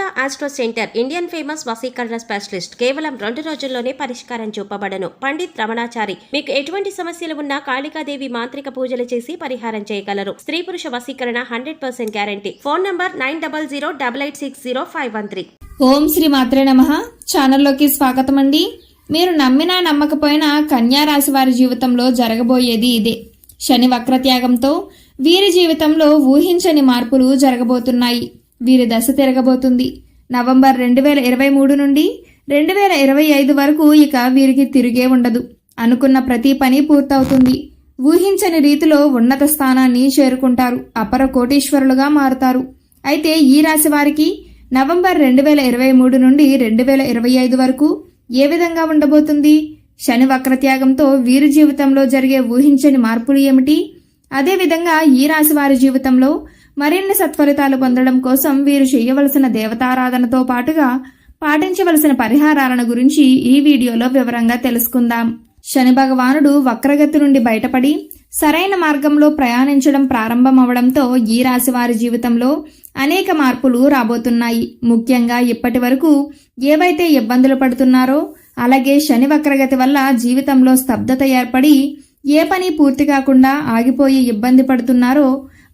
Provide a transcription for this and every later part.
వెన్నెల astro centre Indian famous వశీకరణ specialist కేవలం 2 రోజుల్లోనే పరిష్కారం చూపబడను. పండిత్ రమణాచారి. మీకు ఎటువంటి సమస్యలు ఉన్నా కాళికాదేవి మాంత్రిక పూజలు చేసి పరిహారం చేయగలరు. స్త్రీ పురుష వశీకరణ 100% గ్యారంటీ. Phone number 9008600513. ఓం శ్రీ మాత్రే నమః. ఛానల్లోకి స్వాగతం అండి. మీరు నమ్మినా నమ్మకపోయినా కన్యా రాశి వారి జీవితంలో జరగబోయేది ఇదే. శని వక్రత్యాగంతో వీరి జీవితంలో ఊహించని మార్పులు జరగబోతున్నాయి. వీరి దశ తిరగబోతుంది. నవంబర్ 2023 నుండి 2025 వరకు ఇక వీరికి తిరిగే ఉండదు. అనుకున్న ప్రతి పని పూర్తవుతుంది. ఊహించని రీతిలో ఉన్నత స్థానాన్ని చేరుకుంటారు. అపర కోటీశ్వరులుగా మారుతారు. అయితే ఈ రాశి వారికి నవంబర్ 2023 నుండి 2025 వరకు ఏ విధంగా ఉండబోతుంది? శని వక్రత్యాగంతో వీరి జీవితంలో జరిగే ఊహించని మార్పులు ఏమిటి? అదేవిధంగా ఈ రాశి వారి జీవితంలో మరిన్ని సత్ఫలితాలు పొందడం కోసం వీరు చేయవలసిన దేవతారాధనతో పాటుగా పాటించవలసిన పరిహారాలను గురించి ఈ వీడియోలో వివరంగా తెలుసుకుందాం. శని భగవానుడు వక్రగతి నుండి బయటపడి సరైన మార్గంలో ప్రయాణించడం ప్రారంభమవడంతో ఈ రాశి వారి జీవితంలో అనేక మార్పులు రాబోతున్నాయి. ముఖ్యంగా ఇప్పటి వరకు ఏవైతే ఇబ్బందులు పడుతున్నారో, అలాగే శని వక్రగతి వల్ల జీవితంలో స్తబ్దత ఏర్పడి ఏ పని పూర్తి కాకుండా ఆగిపోయి ఇబ్బంది పడుతున్నారో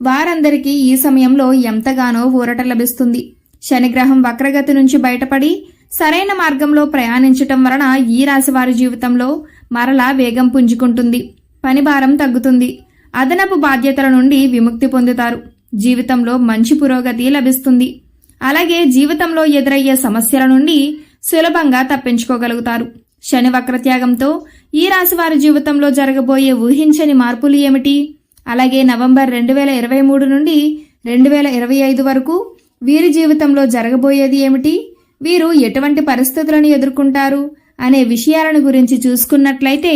వారందరికీ ఈ సమయంలో ఎంతగానో ఊరట లభిస్తుంది. శనిగ్రహం వక్రగతి నుంచి బయటపడి సరైన మార్గంలో ప్రయాణించటం వలన ఈ రాశి వారి జీవితంలో మరలా వేగం పుంజుకుంటుంది. పని భారం తగ్గుతుంది. అదనపు బాధ్యతల నుండి విముక్తి పొందుతారు. జీవితంలో మంచి పురోగతి లభిస్తుంది. అలాగే జీవితంలో ఎదురయ్యే సమస్యల నుండి సులభంగా తప్పించుకోగలుగుతారు. శని వక్రత్యాగంతో ఈ రాశి వారి జీవితంలో జరగబోయే ఊహించని మార్పులు ఏమిటి? అలాగే నవంబర్ 2023 నుండి 2025 వరకు వీరి జీవితంలో జరగబోయేది ఏమిటి? వీరు ఎటువంటి పరిస్థితులను ఎదుర్కొంటారు అనే విషయాలను గురించి చూసుకున్నట్లయితే,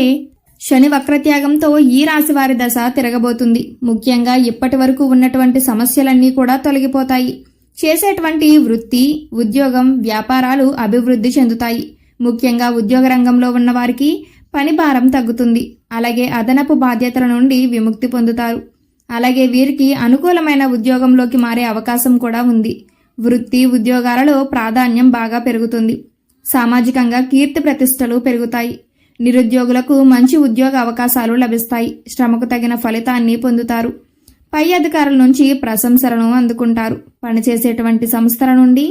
శని వక్రత్యాగంతో ఈ రాశి వారి దశ తిరగబోతుంది. ముఖ్యంగా ఇప్పటి వరకు ఉన్నటువంటి సమస్యలన్నీ కూడా తొలగిపోతాయి. చేసేటువంటి వృత్తి, ఉద్యోగం, వ్యాపారాలు అభివృద్ధి చెందుతాయి. ముఖ్యంగా ఉద్యోగ రంగంలో ఉన్న వారికి పని భారం తగ్గుతుంది. అలాగే అదనపు బాధ్యతల నుండి విముక్తి పొందుతారు. అలాగే వీరికి అనుకూలమైన ఉద్యోగంలోకి మారే అవకాశం కూడా ఉంది. వృత్తి, ఉద్యోగాలలో ప్రాధాన్యం బాగా పెరుగుతుంది. సామాజికంగా కీర్తి ప్రతిష్టలు పెరుగుతాయి. నిరుద్యోగులకు మంచి ఉద్యోగ అవకాశాలు లభిస్తాయి. శ్రమకు తగిన ఫలితాన్ని పొందుతారు. పై అధికారుల నుంచి ప్రశంసలను అందుకుంటారు. పనిచేసేటువంటి సంస్థల నుండి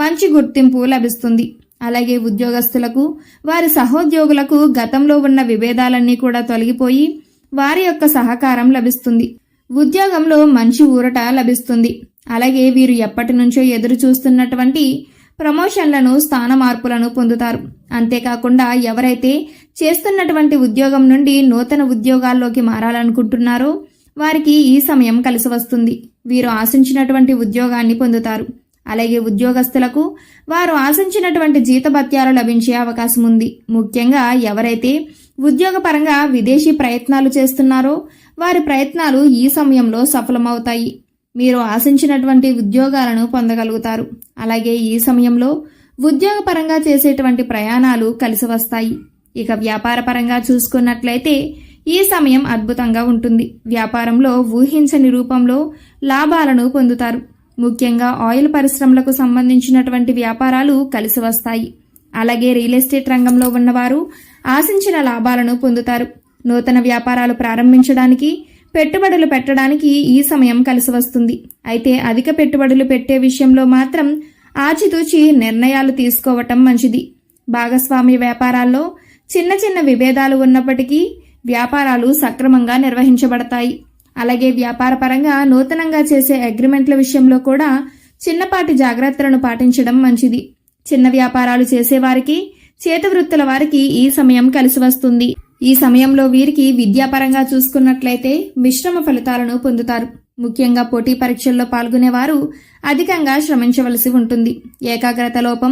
మంచి గుర్తింపు లభిస్తుంది. అలాగే ఉద్యోగస్తులకు, వారి సహోద్యోగులకు గతంలో ఉన్న విభేదాలన్నీ కూడా తొలగిపోయి వారి యొక్క సహకారం లభిస్తుంది. ఉద్యోగంలో మంచి ఊరట లభిస్తుంది. అలాగే వీరు ఎప్పటి నుంచో ఎదురు చూస్తున్నటువంటి ప్రమోషన్లను, స్థాన మార్పులను పొందుతారు. అంతేకాకుండా ఎవరైతే చేస్తున్నటువంటి ఉద్యోగం నుండి నూతన ఉద్యోగాల్లోకి మారాలనుకుంటున్నారో వారికి ఈ సమయం కలిసి వస్తుంది. వీరు ఆశించినటువంటి ఉద్యోగాన్ని పొందుతారు. అలాగే ఉద్యోగస్తులకు వారు ఆశించినటువంటి జీతభత్యాలు లభించే అవకాశం ఉంది. ముఖ్యంగా ఎవరైతే ఉద్యోగపరంగా విదేశీ ప్రయత్నాలు చేస్తున్నారో వారి ప్రయత్నాలు ఈ సమయంలో సఫలమవుతాయి. మీరు ఆశించినటువంటి ఉద్యోగాలను పొందగలుగుతారు. అలాగే ఈ సమయంలో ఉద్యోగపరంగా చేసేటువంటి ప్రయాణాలు కలిసి వస్తాయి. ఇక వ్యాపార పరంగా చూసుకున్నట్లయితే ఈ సమయం అద్భుతంగా ఉంటుంది. వ్యాపారంలో ఊహించని రూపంలో లాభాలను పొందుతారు. ముఖ్యంగా ఆయిల్ పరిశ్రమలకు సంబంధించినటువంటి వ్యాపారాలు కలిసి వస్తాయి. అలాగే రియల్ ఎస్టేట్ రంగంలో ఉన్నవారు ఆశించిన లాభాలను పొందుతారు. నూతన వ్యాపారాలు ప్రారంభించడానికి, పెట్టుబడులు పెట్టడానికి ఈ సమయం కలిసి వస్తుంది. అయితే అధిక పెట్టుబడులు పెట్టే విషయంలో మాత్రం ఆచితూచి నిర్ణయాలు తీసుకోవటం మంచిది. భాగస్వామ్య వ్యాపారాల్లో చిన్న చిన్న విభేదాలు ఉన్నప్పటికీ వ్యాపారాలు సక్రమంగా నిర్వహించబడతాయి. అలాగే వ్యాపార పరంగా నూతనంగా చేసే అగ్రిమెంట్ల విషయంలో కూడా చిన్నపాటి జాగ్రత్తలను పాటించడం మంచిది. చిన్న వ్యాపారాలు చేసేవారికి, చేతి వృత్తుల వారికి ఈ సమయం కలిసి వస్తుంది. ఈ సమయంలో వీరికి విద్యాపరంగా చూసుకున్నట్లయితే మిశ్రమ ఫలితాలను పొందుతారు. ముఖ్యంగా పోటీ పరీక్షల్లో పాల్గొనేవారు అధికంగా శ్రమించవలసి ఉంటుంది. ఏకాగ్రత లోపం,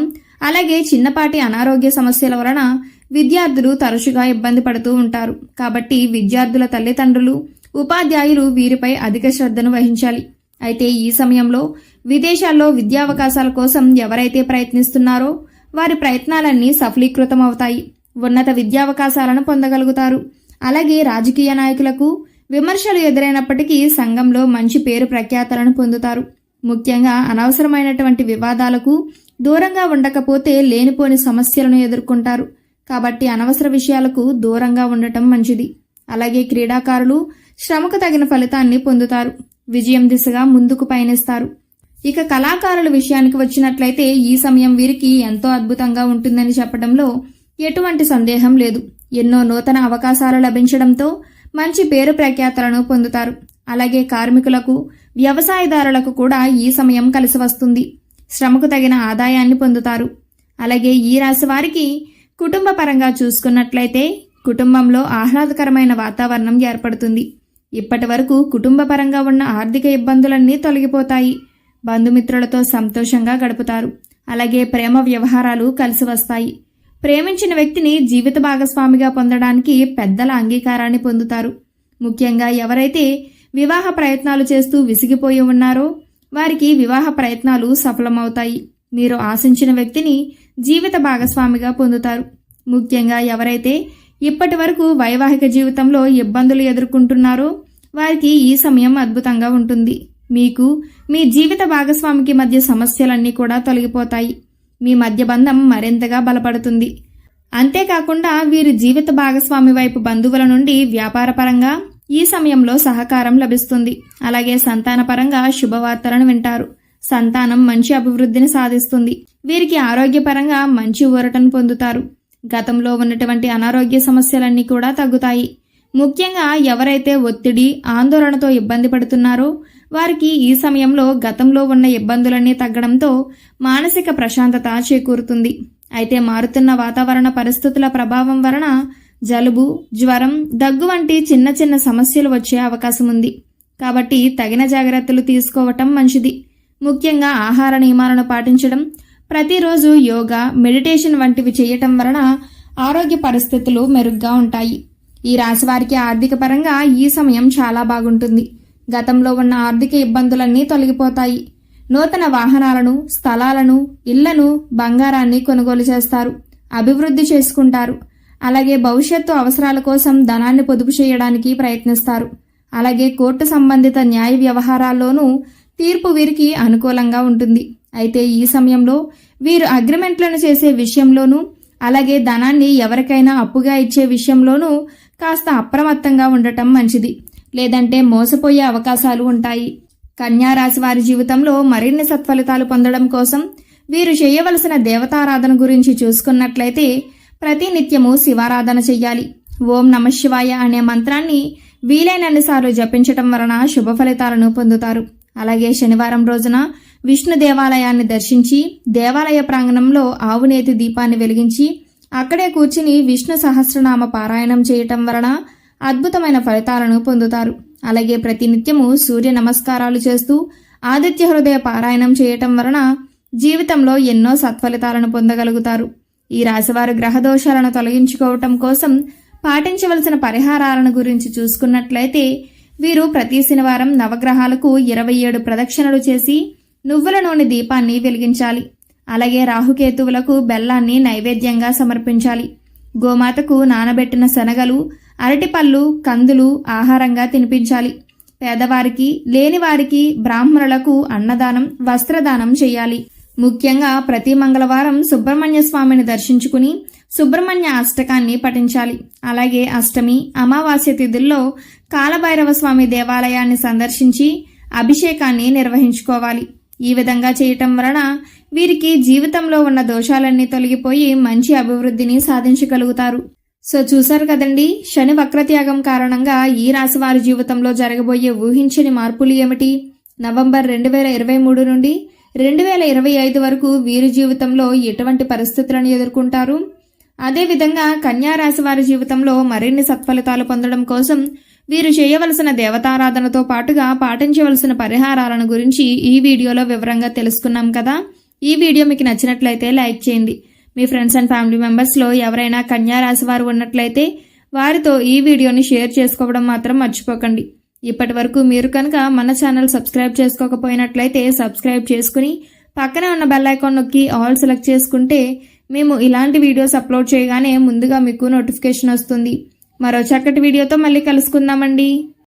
అలాగే చిన్నపాటి అనారోగ్య సమస్యల వలన విద్యార్థులు తరచుగా ఇబ్బంది పడుతూ ఉంటారు. కాబట్టి విద్యార్థుల తల్లిదండ్రులు, ఉపాధ్యాయులు వీరిపై అధిక శ్రద్ధను వహించాలి. అయితే ఈ సమయంలో విదేశాల్లో విద్యావకాశాల కోసం ఎవరైతే ప్రయత్నిస్తున్నారో వారి ప్రయత్నాలన్నీ సఫలీకృతమవుతాయి. ఉన్నత విద్యావకాశాలను పొందగలుగుతారు. అలాగే రాజకీయ నాయకులకు విమర్శలు ఎదురైనప్పటికీ సంఘంలో మంచి పేరు ప్రఖ్యాతలను పొందుతారు. ముఖ్యంగా అనవసరమైనటువంటి వివాదాలకు దూరంగా ఉండకపోతే లేనిపోని సమస్యలను ఎదుర్కొంటారు. కాబట్టి అనవసర విషయాలకు దూరంగా ఉండటం మంచిది. అలాగే క్రీడాకారులు శ్రమకు తగిన ఫలితాన్ని పొందుతారు. విజయం దిశగా ముందుకు పయనిస్తారు. ఇక కళాకారుల విషయానికి వచ్చినట్లయితే ఈ సమయం వీరికి ఎంతో అద్భుతంగా ఉంటుందని చెప్పడంలో ఎటువంటి సందేహం లేదు. ఎన్నో నూతన అవకాశాలు లభించడంతో మంచి పేరు ప్రఖ్యాతలను పొందుతారు. అలాగే కార్మికులకు, వ్యవసాయదారులకు కూడా ఈ సమయం కలిసి వస్తుంది. శ్రమకు తగిన ఆదాయాన్ని పొందుతారు. అలాగే ఈ రాశి వారికి కుటుంబ పరంగా చూసుకున్నట్లయితే కుటుంబంలో ఆహ్లాదకరమైన వాతావరణం ఏర్పడుతుంది. ఇప్పటి వరకు కుటుంబ పరంగా ఉన్న ఆర్థిక ఇబ్బందులన్నీ తొలగిపోతాయి. బంధుమిత్రులతో సంతోషంగా గడుపుతారు. అలాగే ప్రేమ వ్యవహారాలు కలిసి వస్తాయి. ప్రేమించిన వ్యక్తిని జీవిత భాగస్వామిగా పొందడానికి పెద్దల అంగీకారాన్ని పొందుతారు. ముఖ్యంగా ఎవరైతే వివాహ ప్రయత్నాలు చేస్తూ విసిగిపోయి ఉన్నారో వారికి వివాహ ప్రయత్నాలు సఫలమవుతాయి. మీరు ఆశించిన వ్యక్తిని జీవిత భాగస్వామిగా పొందుతారు. ముఖ్యంగా ఎవరైతే ఇప్పటి వరకు వైవాహిక జీవితంలో ఇబ్బందులు ఎదుర్కొంటున్నారో వారికి ఈ సమయం అద్భుతంగా ఉంటుంది. మీకు మీ జీవిత భాగస్వామికి మధ్య సమస్యలన్నీ కూడా తొలగిపోతాయి. మీ మధ్య బంధం మరింతగా బలపడుతుంది. అంతేకాకుండా వీరి జీవిత భాగస్వామి వైపు బంధువుల నుండి వ్యాపారపరంగా ఈ సమయంలో సహకారం లభిస్తుంది. అలాగే సంతానపరంగా శుభవార్తలను వింటారు. సంతానం మంచి అభివృద్ధిని సాధిస్తుంది. వీరికి ఆరోగ్యపరంగా మంచి ఊరటను పొందుతారు. గతంలో ఉన్నటువంటి అనారోగ్య సమస్యలన్నీ కూడా తగ్గుతాయి. ముఖ్యంగా ఎవరైతే ఒత్తిడి, ఆందోళనతో ఇబ్బంది పడుతున్నారో వారికి ఈ సమయంలో గతంలో ఉన్న ఇబ్బందులన్నీ తగ్గడంతో మానసిక ప్రశాంతత చేకూరుతుంది. అయితే మారుతున్న వాతావరణ పరిస్థితుల ప్రభావం వలన జలుబు, జ్వరం, దగ్గు వంటి చిన్న చిన్న సమస్యలు వచ్చే అవకాశం ఉంది. కాబట్టి తగిన జాగ్రత్తలు తీసుకోవటం మంచిది. ముఖ్యంగా ఆహార నియమాలను పాటించడం, ప్రతిరోజు యోగా, మెడిటేషన్ వంటివి చేయటం వలన ఆరోగ్య పరిస్థితులు మెరుగ్గా ఉంటాయి. ఈ రాశి వారికి ఆర్థిక పరంగా ఈ సమయం చాలా బాగుంటుంది. గతంలో ఉన్న ఆర్థిక ఇబ్బందులన్నీ తొలగిపోతాయి. నూతన వాహనాలను, స్థలాలను, ఇళ్లను, బంగారాన్ని కొనుగోలు చేస్తారు. అభివృద్ధి చేసుకుంటారు. అలాగే భవిష్యత్తు అవసరాల కోసం ధనాన్ని పొదుపు చేయడానికి ప్రయత్నిస్తారు. అలాగే కోర్టు సంబంధిత న్యాయ వ్యవహారాల్లోనూ తీర్పు వీరికి అనుకూలంగా ఉంటుంది. అయితే ఈ సమయంలో వీరు అగ్రిమెంట్లను చేసే విషయంలోనూ అలాగే ధనాన్ని ఎవరికైనా అప్పుగా ఇచ్చే విషయంలోనూ కాస్త అప్రమత్తంగా ఉండటం మంచిది. లేదంటే మోసపోయే అవకాశాలు ఉంటాయి. కన్యా రాశి వారి జీవితంలో మరిన్ని సత్ఫలితాలు పొందడం కోసం వీరు చేయవలసిన దేవతారాధన గురించి చూసుకున్నట్లయితే ప్రతి నిత్యము శివారాధన చెయ్యాలి. ఓం నమఃశివాయ అనే మంత్రాన్ని వీలైనన్నిసార్లు జపించటం వలన శుభ ఫలితాలను పొందుతారు. అలాగే శనివారం రోజున విష్ణు దేవాలయాన్ని దర్శించి దేవాలయ ప్రాంగణంలో ఆవునేతి దీపాన్ని వెలిగించి అక్కడే కూర్చుని విష్ణు సహస్రనామ పారాయణం చేయటం వలన అద్భుతమైన ఫలితాలను పొందుతారు. అలాగే ప్రతినిత్యము సూర్య నమస్కారాలు చేస్తూ ఆదిత్య హృదయ పారాయణం చేయటం వలన జీవితంలో ఎన్నో సత్ఫలితాలను పొందగలుగుతారు. ఈ రాశివారు గ్రహదోషాలను తొలగించుకోవటం కోసం పాటించవలసిన పరిహారాలను గురించి చూసుకున్నట్లయితే వీరు ప్రతి శనివారం నవగ్రహాలకు 27 ప్రదక్షిణలు చేసి నువ్వుల నూనె దీపాన్ని వెలిగించాలి. అలాగే రాహుకేతువులకు బెల్లాన్ని నైవేద్యంగా సమర్పించాలి. గోమాతకు నానబెట్టిన శనగలు, అరటిపళ్ళు, కందులు ఆహారంగా తినిపించాలి. పేదవారికి, లేనివారికి, బ్రాహ్మణులకు అన్నదానం, వస్త్రదానం చేయాలి. ముఖ్యంగా ప్రతి మంగళవారం సుబ్రహ్మణ్య స్వామిని దర్శించుకుని సుబ్రహ్మణ్య అష్టకాన్ని పఠించాలి. అలాగే అష్టమి, అమావాస్య తిథుల్లో కాలభైరవ స్వామి దేవాలయాన్ని సందర్శించి అభిషేకాన్ని నిర్వహించుకోవాలి. ఈ విధంగా చేయటం వలన వీరికి జీవితంలో ఉన్న దోషాలన్నీ తొలగిపోయి మంచి అభివృద్ధిని సాధించగలుగుతారు. సో చూశారు కదండి, శని వక్రత్యాగం కారణంగా ఈ రాశి వారి జీవితంలో జరగబోయే ఊహించని మార్పులు ఏమిటి? నవంబర్ 2023 నుండి 2025 వరకు వీరి జీవితంలో ఎటువంటి పరిస్థితులను ఎదుర్కొంటారు? అదేవిధంగా కన్యా రాశి వారి జీవితంలో మరిన్ని సత్ఫలితాలు పొందడం కోసం వీరు చేయవలసిన దేవతారాధనతో పాటుగా పాటించవలసిన పరిహారాలను గురించి ఈ వీడియోలో వివరంగా తెలుసుకున్నాం కదా. ఈ వీడియో మీకు నచ్చినట్లయితే లైక్ చేయండి. మీ ఫ్రెండ్స్ అండ్ ఫ్యామిలీ మెంబర్స్లో ఎవరైనా కన్యా రాశి వారు ఉన్నట్లయితే వారితో ఈ వీడియోని షేర్ చేసుకోవడం మాత్రం మర్చిపోకండి. ఇప్పటి వరకు మీరు కనుక మన ఛానల్ సబ్స్క్రైబ్ చేసుకోకపోయినట్లయితే సబ్స్క్రైబ్ చేసుకుని పక్కనే ఉన్న బెల్ ఐకాన్ నొక్కి ఆల్ సెలెక్ట్ చేసుకుంటే మేము ఇలాంటి వీడియోస్ అప్లోడ్ చేయగానే ముందుగా మీకు నోటిఫికేషన్ వస్తుంది. మరో చక్కటి వీడియోతో మళ్ళీ కలుసుకుందామండి.